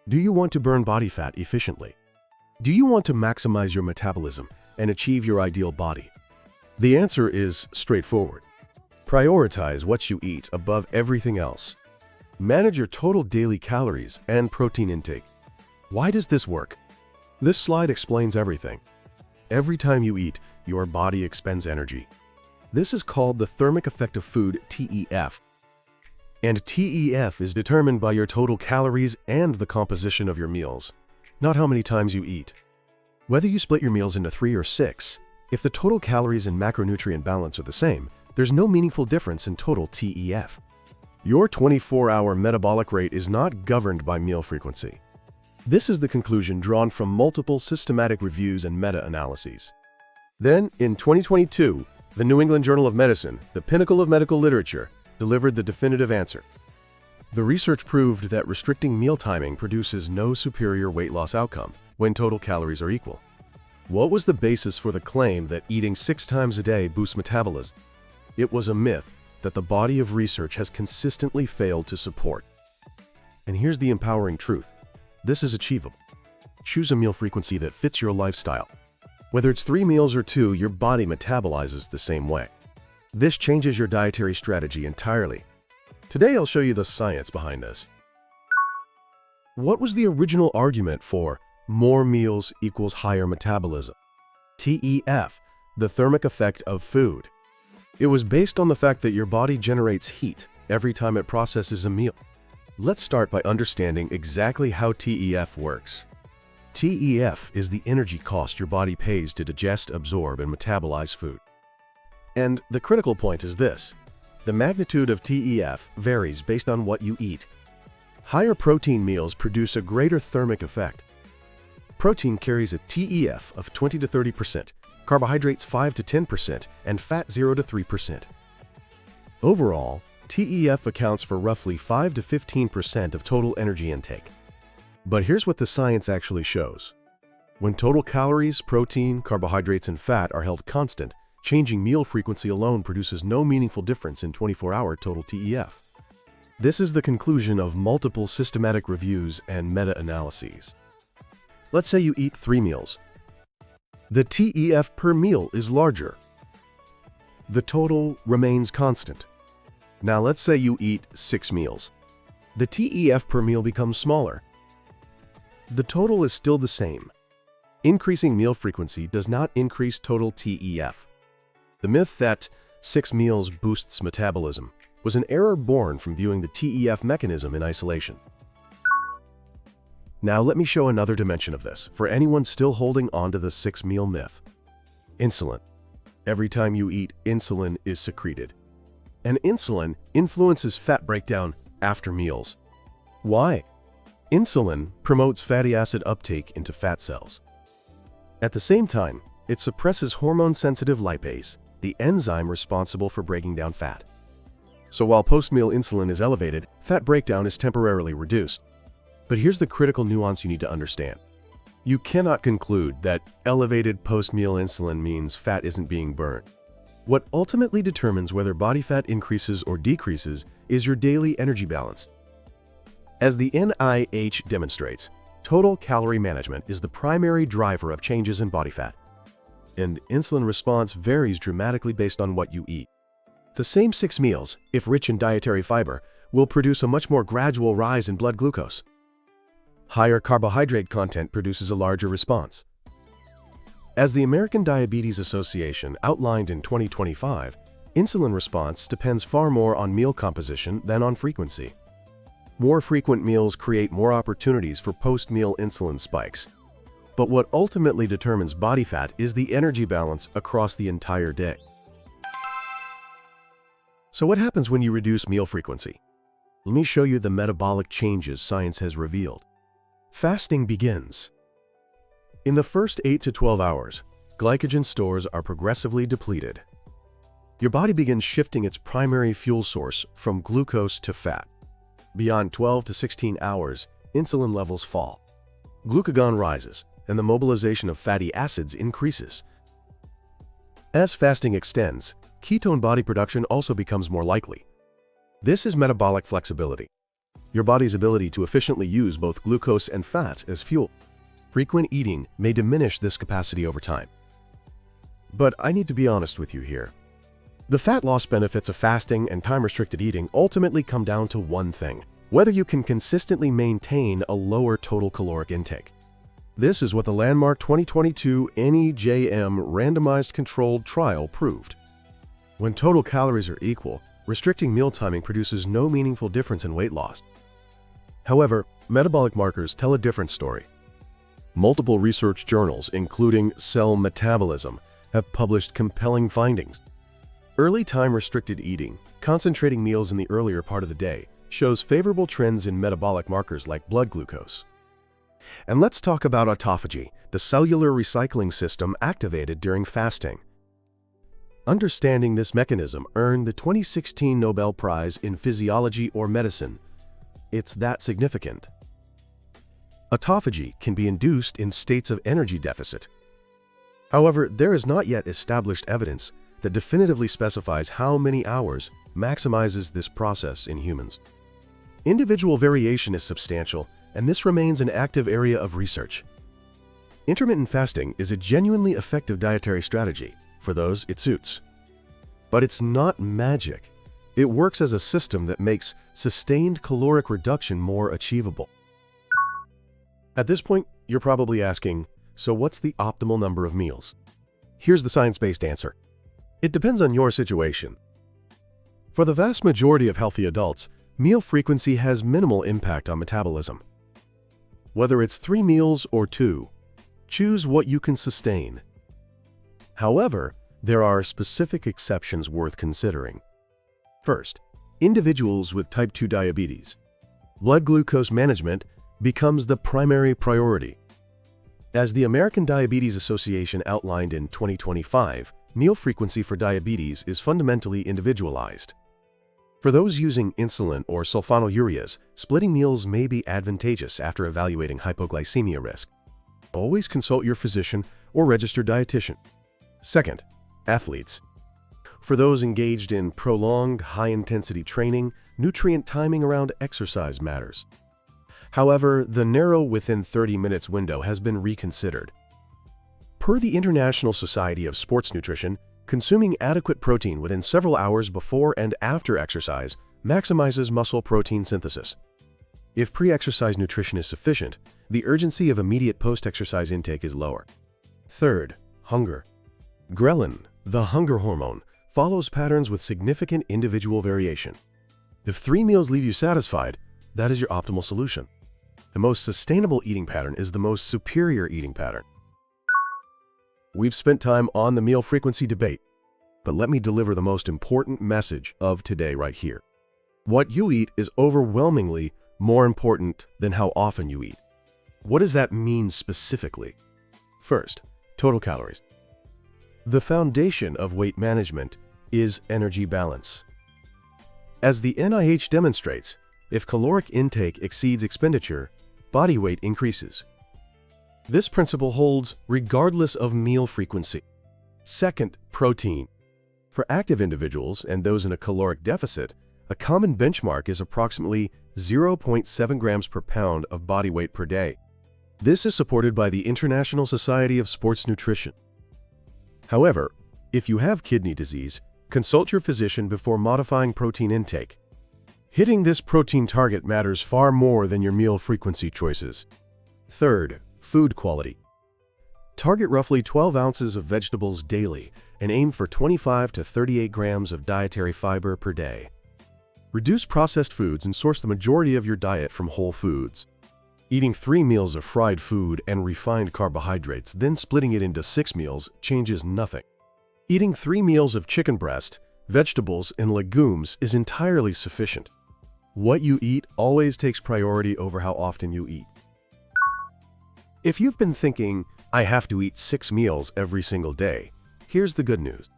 Do you want to burn body fat efficiently? Do you want to maximize your metabolism and achieve your ideal body? The answer is straightforward. Prioritize what you eat above everything else. Manage your total daily calories and protein intake. Why does this work? This slide explains everything. Every time you eat, your body expends energy. This is called the thermic effect of food, TEF. And TEF is determined by your total calories and the composition of your meals, not how many times you eat. Whether you split your meals into 3 or 6, if the total calories and macronutrient balance are the same, there's no meaningful difference in total TEF. Your 24-hour metabolic rate is not governed by meal frequency. This is the conclusion drawn from multiple systematic reviews and meta-analyses. Then, in 2022, the New England Journal of Medicine, the pinnacle of medical literature, delivered the definitive answer. The research proved that restricting meal timing produces no superior weight loss outcome when total calories are equal. What was the basis for the claim that eating 6 times a day boosts metabolism? It was a myth that the body of research has consistently failed to support. And here's the empowering truth. This is achievable. Choose a meal frequency that fits your lifestyle. Whether it's 3 meals or 2, your body metabolizes the same way. This changes your dietary strategy entirely. Today I'll show you the science behind this. What was the original argument for more meals equals higher metabolism? TEF, the thermic effect of food. It was based on the fact that your body generates heat every time it processes a meal. Let's start by understanding exactly how TEF works. TEF is the energy cost your body pays to digest, absorb, and metabolize food. And the critical point is this: the magnitude of TEF varies based on what you eat. Higher protein meals produce a greater thermic effect. Protein carries a TEF of 20 to 30%, carbohydrates 5 to 10%, and fat 0 to 3%. Overall, TEF accounts for roughly 5 to 15% of total energy intake. But here's what the science actually shows. When total calories, protein, carbohydrates, and fat are held constant, changing meal frequency alone produces no meaningful difference in 24-hour total TEF. This is the conclusion of multiple systematic reviews and meta-analyses. Let's say you eat 3 meals. The TEF per meal is larger. The total remains constant. Now let's say you eat 6 meals. The TEF per meal becomes smaller. The total is still the same. Increasing meal frequency does not increase total TEF. The myth that 6 meals boosts metabolism was an error born from viewing the TEF mechanism in isolation. Now let me show another dimension of this for anyone still holding on to the 6-meal myth. Insulin. Every time you eat, insulin is secreted. And insulin influences fat breakdown after meals. Why? Insulin promotes fatty acid uptake into fat cells. At the same time, it suppresses hormone-sensitive lipase, the enzyme responsible for breaking down fat. So while post-meal insulin is elevated, fat breakdown is temporarily reduced. But here's the critical nuance you need to understand. You cannot conclude that elevated post-meal insulin means fat isn't being burned. What ultimately determines whether body fat increases or decreases is your daily energy balance. As the NIH demonstrates, total calorie management is the primary driver of changes in body fat. And insulin response varies dramatically based on what you eat. The same 6 meals, if rich in dietary fiber, will produce a much more gradual rise in blood glucose. Higher carbohydrate content produces a larger response. As the American Diabetes Association outlined in 2025, insulin response depends far more on meal composition than on frequency. More frequent meals create more opportunities for post-meal insulin spikes. But what ultimately determines body fat is the energy balance across the entire day. So what happens when you reduce meal frequency? Let me show you the metabolic changes science has revealed. Fasting begins. In the first 8 to 12 hours, glycogen stores are progressively depleted. Your body begins shifting its primary fuel source from glucose to fat. Beyond 12 to 16 hours, insulin levels fall. Glucagon rises, and the mobilization of fatty acids increases. As fasting extends, ketone body production also becomes more likely. This is metabolic flexibility. your body's ability to efficiently use both glucose and fat as fuel. Frequent eating may diminish this capacity over time. But I need to be honest with you here. The fat loss benefits of fasting and time-restricted eating ultimately come down to one thing: whether you can consistently maintain a lower total caloric intake. This is what the landmark 2022 NEJM randomized controlled trial proved. When total calories are equal, restricting meal timing produces no meaningful difference in weight loss. However, metabolic markers tell a different story. Multiple research journals, including Cell Metabolism, have published compelling findings. Early time-restricted eating, concentrating meals in the earlier part of the day, shows favorable trends in metabolic markers like blood glucose. And let's talk about autophagy, the cellular recycling system activated during fasting. Understanding this mechanism earned the 2016 Nobel Prize in Physiology or Medicine. It's that significant. Autophagy can be induced in states of energy deficit. However, there is not yet established evidence that definitively specifies how many hours maximizes this process in humans. Individual variation is substantial, and this remains an active area of research. Intermittent fasting is a genuinely effective dietary strategy for those it suits. But it's not magic. It works as a system that makes sustained caloric reduction more achievable. At this point, you're probably asking, so what's the optimal number of meals? Here's the science-based answer. It depends on your situation. For the vast majority of healthy adults, meal frequency has minimal impact on metabolism. Whether it's 3 meals or 2, choose what you can sustain. However, there are specific exceptions worth considering. First, individuals with type 2 diabetes. Blood glucose management becomes the primary priority. As the American Diabetes Association outlined in 2025, meal frequency for diabetes is fundamentally individualized. For those using insulin or sulfonylureas, splitting meals may be advantageous after evaluating hypoglycemia risk. Always consult your physician or registered dietitian. Second, athletes. For those engaged in prolonged, high-intensity training, nutrient timing around exercise matters. However, the narrow within 30 minutes window has been reconsidered. Per the International Society of Sports Nutrition, consuming adequate protein within several hours before and after exercise maximizes muscle protein synthesis. If pre-exercise nutrition is sufficient, the urgency of immediate post-exercise intake is lower. Third, hunger. Ghrelin, the hunger hormone, follows patterns with significant individual variation. If 3 meals leave you satisfied, that is your optimal solution. The most sustainable eating pattern is the most superior eating pattern. We've spent time on the meal frequency debate, but let me deliver the most important message of today right here. What you eat is overwhelmingly more important than how often you eat. What does that mean specifically? First, total calories. The foundation of weight management is energy balance. As the NIH demonstrates, if caloric intake exceeds expenditure, body weight increases. This principle holds regardless of meal frequency. Second, protein. For active individuals and those in a caloric deficit, a common benchmark is approximately 0.7 grams per pound of body weight per day. This is supported by the International Society of Sports Nutrition. However, if you have kidney disease, consult your physician before modifying protein intake. Hitting this protein target matters far more than your meal frequency choices. Third, food quality. Target roughly 12 ounces of vegetables daily and aim for 25 to 38 grams of dietary fiber per day. Reduce processed foods and source the majority of your diet from whole foods. Eating 3 meals of fried food and refined carbohydrates, then splitting it into 6 meals, changes nothing. Eating 3 meals of chicken breast, vegetables, and legumes is entirely sufficient. What you eat always takes priority over how often you eat. If you've been thinking, I have to eat 6 meals every single day, here's the good news.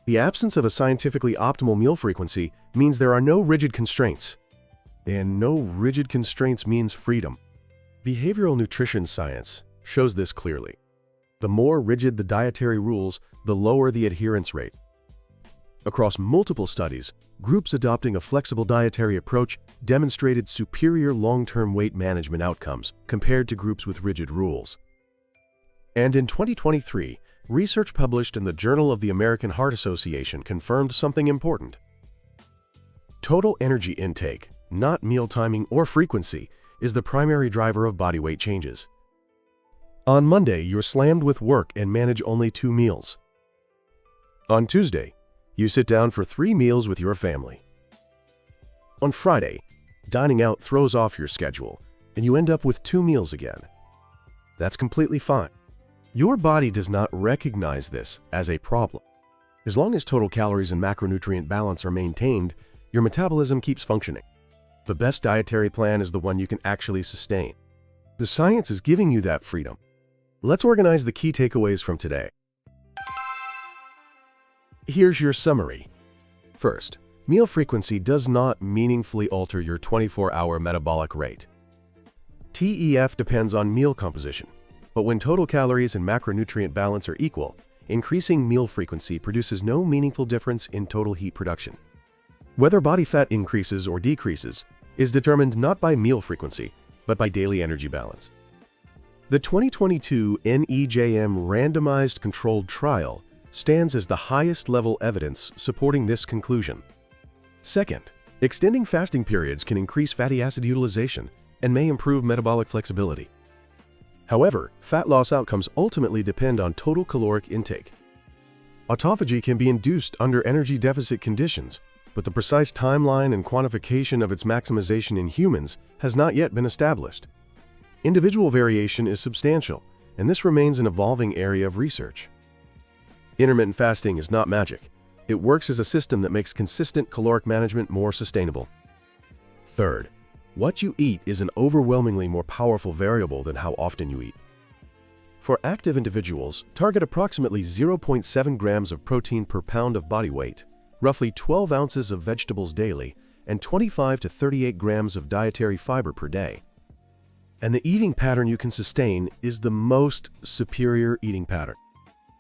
The absence of a scientifically optimal meal frequency means there are no rigid constraints. And no rigid constraints means freedom. Behavioral nutrition science shows this clearly. The more rigid the dietary rules, the lower the adherence rate. Across multiple studies, groups adopting a flexible dietary approach demonstrated superior long-term weight management outcomes compared to groups with rigid rules. And in 2023, research published in the Journal of the American Heart Association confirmed something important. Total energy intake, not meal timing or frequency, is the primary driver of body weight changes. On Monday, you're slammed with work and manage only 2 meals. On Tuesday, you sit down for 3 meals with your family. On Friday, dining out throws off your schedule, and you end up with 2 meals again. That's completely fine. Your body does not recognize this as a problem. As long as total calories and macronutrient balance are maintained, your metabolism keeps functioning. The best dietary plan is the one you can actually sustain. The science is giving you that freedom. Let's organize the key takeaways from today. Here's your summary. First, meal frequency does not meaningfully alter your 24-hour metabolic rate. TEF depends on meal composition, but when total calories and macronutrient balance are equal, increasing meal frequency produces no meaningful difference in total heat production. Whether body fat increases or decreases is determined not by meal frequency, but by daily energy balance. The 2022 NEJM randomized controlled trial stands as the highest level evidence supporting this conclusion. Second, extending fasting periods can increase fatty acid utilization and may improve metabolic flexibility. However, fat loss outcomes ultimately depend on total caloric intake. Autophagy can be induced under energy deficit conditions, but the precise timeline and quantification of its maximization in humans has not yet been established. Individual variation is substantial, and this remains an evolving area of research. Intermittent fasting is not magic. It works as a system that makes consistent caloric management more sustainable. Third, what you eat is an overwhelmingly more powerful variable than how often you eat. For active individuals, target approximately 0.7 grams of protein per pound of body weight, roughly 12 ounces of vegetables daily, and 25 to 38 grams of dietary fiber per day. And the eating pattern you can sustain is the most superior eating pattern.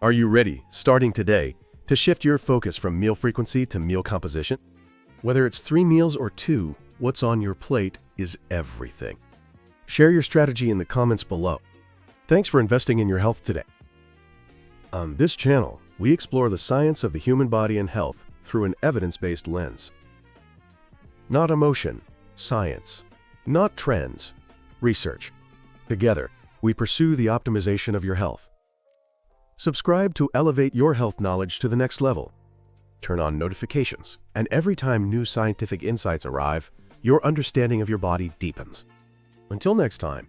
Are you ready, starting today, to shift your focus from meal frequency to meal composition? Whether it's 3 meals or 2, what's on your plate is everything. Share your strategy in the comments below. Thanks for investing in your health today. On this channel, we explore the science of the human body and health through an evidence-based lens. Not emotion, science. Not trends, research. Together, we pursue the optimization of your health. Subscribe to elevate your health knowledge to the next level. Turn on notifications, and every time new scientific insights arrive, your understanding of your body deepens. Until next time.